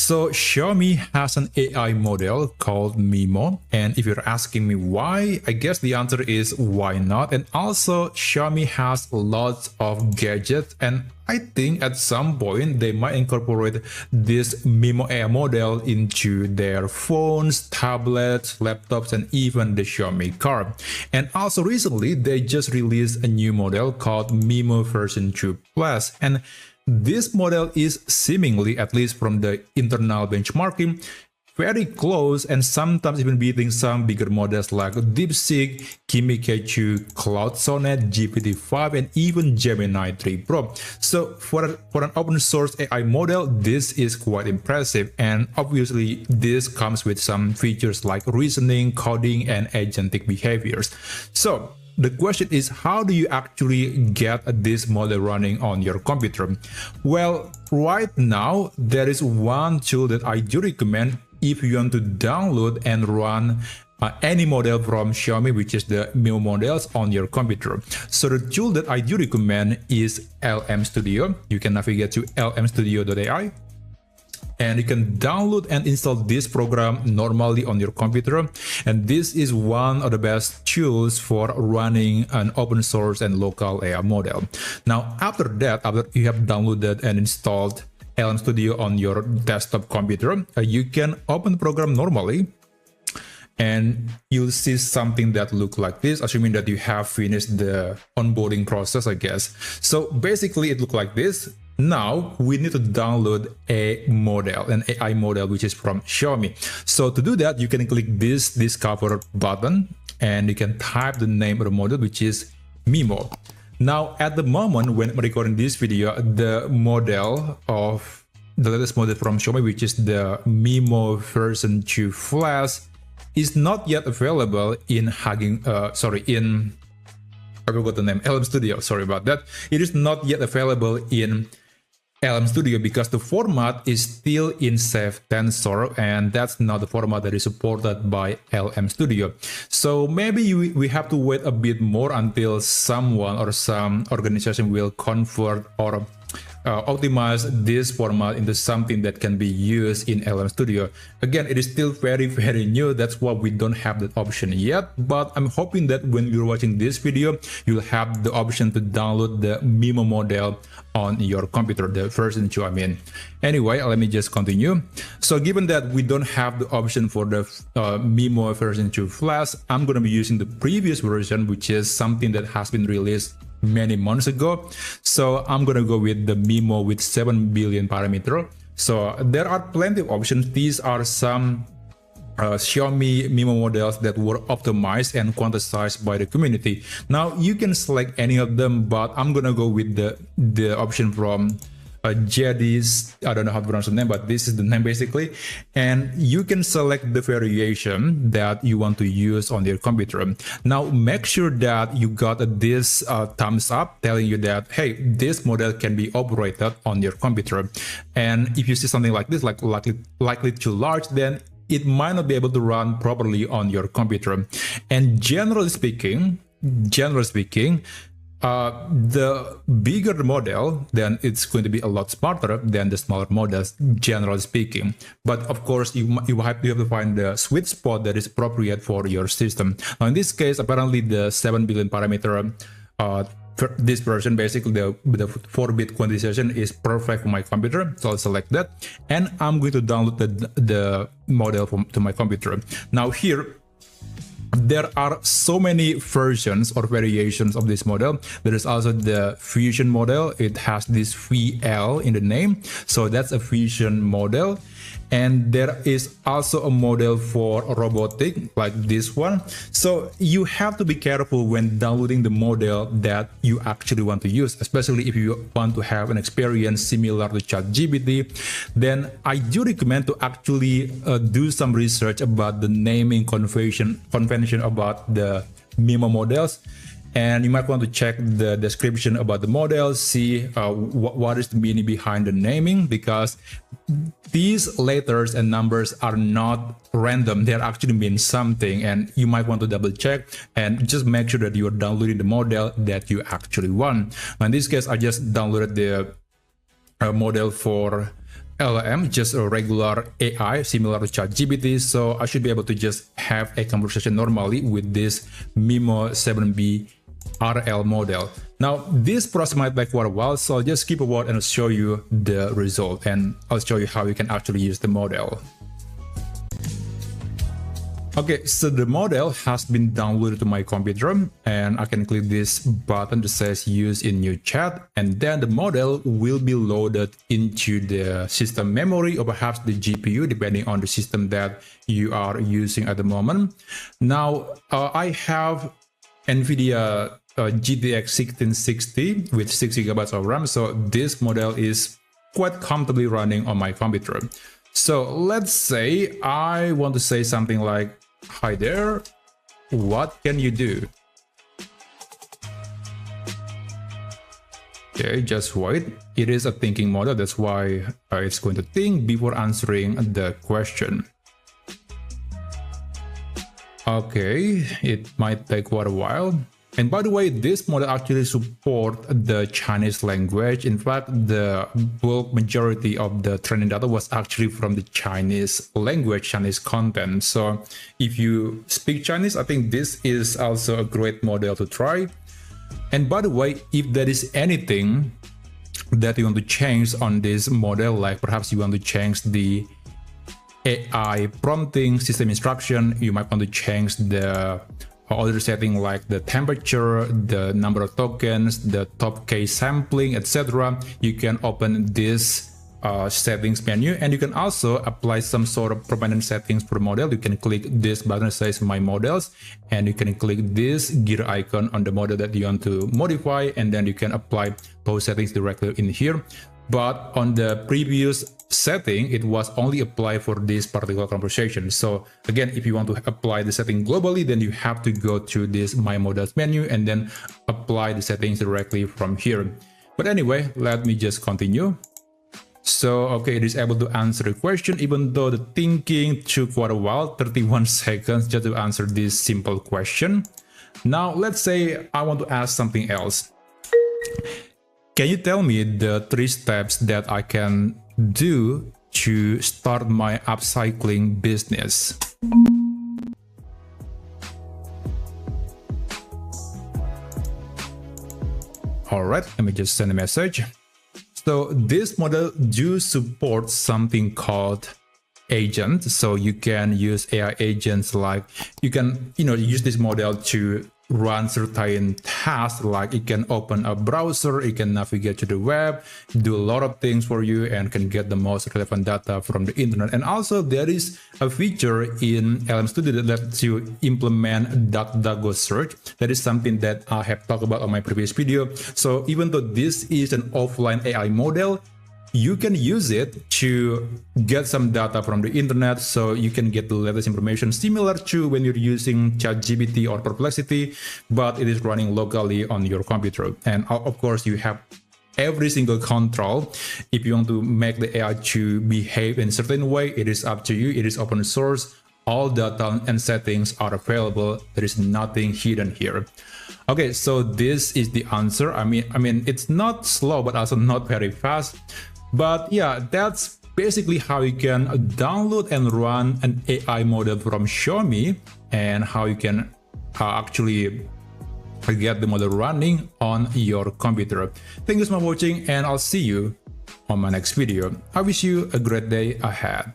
So Xiaomi has an AI model called MiMo, and if you're asking me why, I guess the answer is why not. And also Xiaomi has lots of gadgets, and I think at some point they might incorporate this MiMo AI model into their phones, tablets, laptops, and even the Xiaomi car. And also recently they just released a new model called MiMo version 2 Plus, and this model is seemingly, at least from the internal benchmarking, very close and sometimes even beating some bigger models like DeepSeek, Kimi K2, Cloud Sonnet, GPT-5, and even Gemini 3 Pro. So for an open source AI model, this is quite impressive, and obviously this comes with some features like reasoning, coding, and agentic behaviors. So the question is, how do you actually get this model running on your computer? Well, right now, there is one tool that I do recommend if you want to download and run any model from Xiaomi, which is the MiMo models on your computer. So the tool that I do recommend is LM Studio. You can navigate to lmstudio.ai. And you can download and install this program normally on your computer, and this is one of the best tools for running an open source and local AI model. Now after that, after you have downloaded and installed LM Studio on your desktop computer, you can open the program normally, and you'll see something that looks like this, assuming that you have finished the onboarding process, I guess. So basically it looks like this. Now we need to download a model, an AI model, which is from Xiaomi. So to do that, you can click this discover button and you can type the name of the model, which is MiMo. Now at the moment when I'm recording this video, the model of the latest model from Xiaomi, which is the MiMo version 2 Flash, is not yet available in I forgot the name, LM Studio, sorry about that. It is not yet available in LM Studio because the format is still in Safe Tensor, and that's not the format that is supported by LM Studio. So maybe we have to wait a bit more until someone or some organization will convert or optimize this format into something that can be used in LM Studio. Again, it is still very new. That's why we don't have that option yet, but I'm hoping that when you're watching this video, you'll have the option to download the MiMo model on your computer, the version 2 I mean. Anyway, let me just continue. So given that we don't have the option for the MiMo version 2 Flash, I'm going to be using the previous version, which is something that has been released many months ago. So I'm gonna go with the MiMo with 7 billion parameter. So there are plenty of options. These are some Xiaomi MiMo models that were optimized and quantized by the community. Now you can select any of them, but I'm gonna go with the option from Jedis, I don't know how to pronounce the name, but this is the name basically. And you can select the variation that you want to use on your computer. Now make sure that you got this thumbs up telling you that, hey, this model can be operated on your computer. And if you see something like this, like likely too large, then it might not be able to run properly on your computer. And generally speaking, the bigger the model, then it's going to be a lot smarter than the smaller models, generally speaking. But of course, you have to find the sweet spot that is appropriate for your system. Now, in this case, apparently the 7 billion parameter, for this version, basically the 4-bit quantization is perfect for my computer. So I'll select that, and I'm going to download the model to my computer. Now here, there are so many versions or variations of this model. There is also the Fusion model. It has this VL in the name, so that's a Fusion model. And there is also a model for robotic, like this one. So you have to be careful when downloading the model that you actually want to use, especially if you want to have an experience similar to ChatGPT. Then I do recommend to actually do some research about the naming convention about the MiMo models. And you might want to check the description about the model, see what is the meaning behind the naming, because these letters and numbers are not random. They actually mean something, and you might want to double check and just make sure that you are downloading the model that you actually want. In this case, I just downloaded the model for LLM, just a regular AI similar to ChatGPT. So I should be able to just have a conversation normally with this MiMo 7B RL model. Now, this process might take quite a while, so I'll just skip a word and I'll show you the result, and I'll show you how you can actually use the model. Okay, so the model has been downloaded to my computer, and I can click this button that says use in new chat, and then the model will be loaded into the system memory or perhaps the GPU, depending on the system that you are using at the moment. Now, I have NVIDIA GTX 1660 with 6 GB of RAM, so this model is quite comfortably running on my computer. So let's say I want to say something like, "Hi there, what can you do?" Okay, just wait. It is a thinking model, that's why it's going to think before answering the question. Okay, it might take quite a while. And by the way, this model actually supports the Chinese language. In fact, the bulk majority of the training data was actually from the Chinese language, Chinese content. So if you speak Chinese, I think this is also a great model to try. And by the way, if there is anything that you want to change on this model, like perhaps you want to change the AI prompting system instruction, you might want to change the other setting like the temperature, the number of tokens, the top case sampling, etc. You can open this settings menu, and you can also apply some sort of permanent settings for the model. You can click this button that says my models, and you can click this gear icon on the model that you want to modify, and then you can apply those settings directly in here. But on the previous setting, it was only applied for this particular conversation. So again, if you want to apply the setting globally, then you have to go to this My Models menu and then apply the settings directly from here. But anyway, let me just continue. So, okay, it is able to answer the question, even though the thinking took quite a while, 31 seconds just to answer this simple question. Now, let's say I want to ask something else. Can you tell me the 3 steps that I can do to start my upcycling business? Alright, let me just send a message. So this model do support something called agent. So you can use AI agents, like you can, use this model to run certain tasks, like it can open a browser, it can navigate to the web, do a lot of things for you, and can get the most relevant data from the internet. And also there is a feature in LM Studio that lets you implement DuckDuckGo search. That is something that I have talked about on my previous video. So even though this is an offline AI model, you can use it to get some data from the internet, so you can get the latest information, similar to when you're using ChatGPT or Perplexity, but it is running locally on your computer. And of course, you have every single control. If you want to make the AI to behave in a certain way, it is up to you. It is open source. All data and settings are available. There is nothing hidden here. Okay, so this is the answer. I mean, it's not slow, but also not very fast. But yeah, that's basically how you can download and run an AI model from Xiaomi, and how you can actually get the model running on your computer. Thank you so much for watching, and I'll see you on my next video. I wish you a great day ahead.